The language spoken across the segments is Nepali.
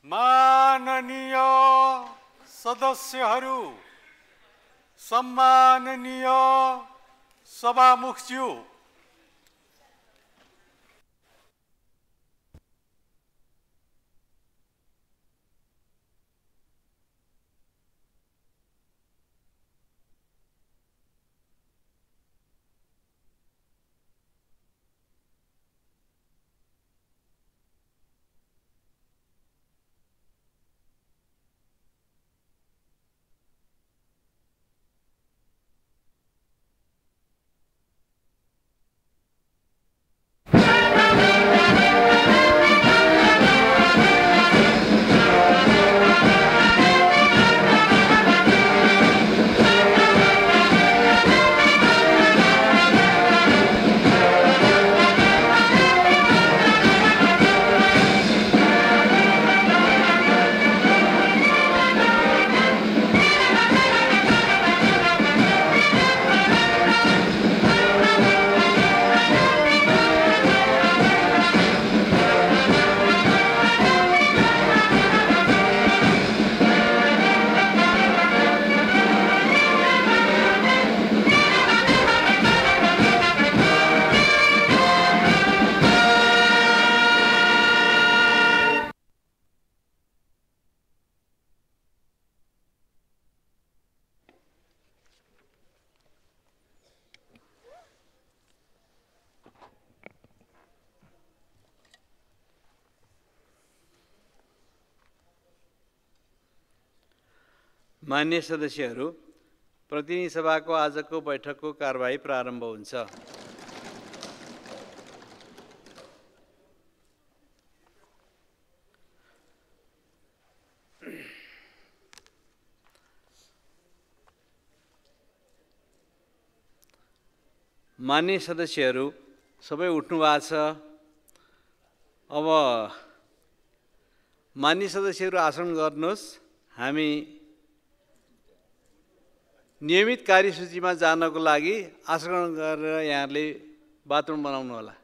माननीय सदस्यहरू, सम्माननीय सभामुखज्यू, मान्य सदस्यहरू, प्रतिनिधि सभाको आजको बैठकको कारबाही प्रारम्भ हुन्छ। मान्य सदस्यहरू सबै उठ्नु भएको छ। अब मान्य सदस्यहरू आसन गर्नुहोस्। हामी नियमित कार्यसूचीमा जानको लागि आसन गरेर यहाँहरूले बाथरुम बनाउनु होला।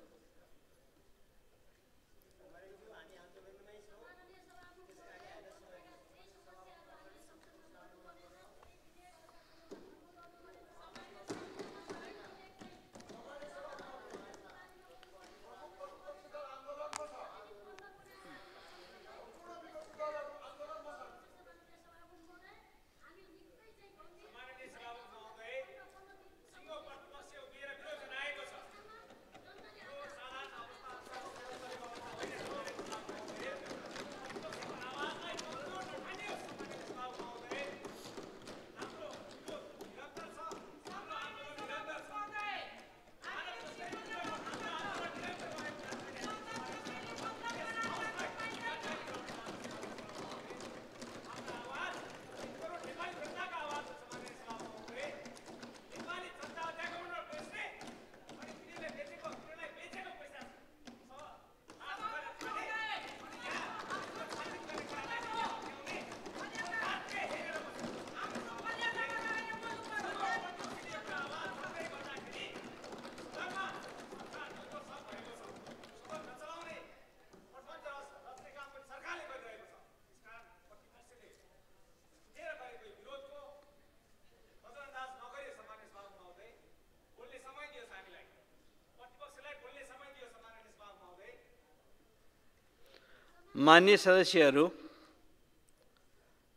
मान्य सदस्यहरू,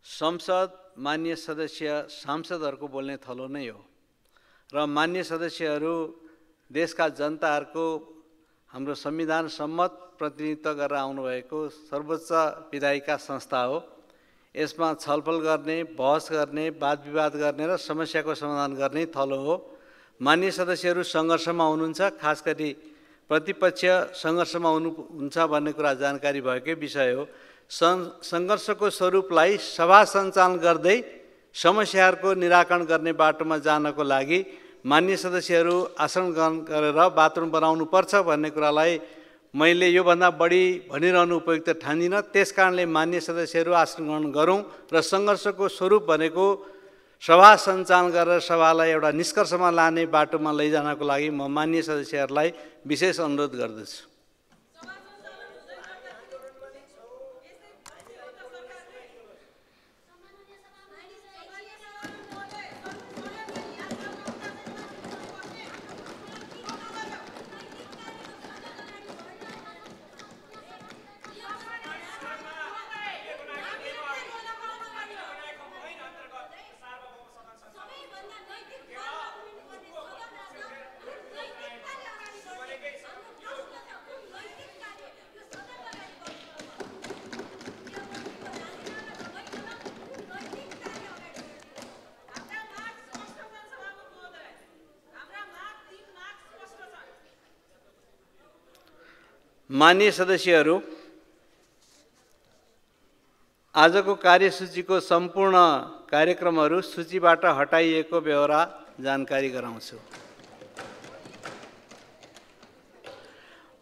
संसद मान्य सदस्य सांसदहरूको बोल्ने थलो नै हो र मान्य सदस्यहरू देशका जनताहरूको हाम्रो संविधान सम्मत प्रतिनिधित्व गरेर आउनुभएको सर्वोच्च विधायिका संस्था हो। यसमा छलफल गर्ने, बहस गर्ने, वाद विवाद गर्ने र समस्याको समाधान गर्ने थलो हो। मान्य सदस्यहरू सङ्घर्षमा हुनुहुन्छ, खास गरी प्रतिपक्ष सङ्घर्षमा हुनुहुन्छ भन्ने कुरा जानकारी भएकै विषय हो। सङ्घर्षको स्वरूपलाई सभा सञ्चालन गर्दै समस्याहरूको निराकरण गर्ने बाटोमा जानको लागि मान्य सदस्यहरू आसन ग्रहण गरेर बाथरुम बनाउनुपर्छ भन्ने कुरालाई मैले योभन्दा बढी भनिरहनु उपयुक्त ठान्दिनँ। त्यसकारणले मान्य सदस्यहरू आसन ग्रहण गरौँ र सङ्घर्षको स्वरूप भनेको सभा सञ्चालन गरेर सभालाई एउटा निष्कर्षमा लाने बाटोमा लैजानको लागि म मान्य सदस्यहरूलाई विशेष अनुरोध गर्दछु। माननीय सदस्यहरू, आजको कार्यसूचीको सम्पूर्ण कार्यक्रमहरू सूचीबाट हटाइएको बेहोरा जानकारी गराउँछु।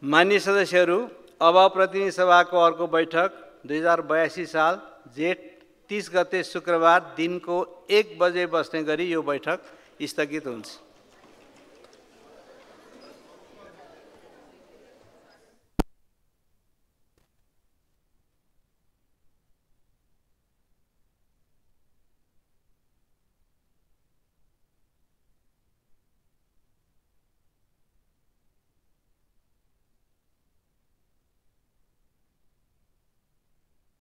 माननीय सदस्यहरू, अब प्रतिनिधि सभाको अर्को बैठक 2082 साल जेठ 30 गते शुक्रबार दिनको 1 बजे बस्ने गरी यो बैठक स्थगित हुन्छ।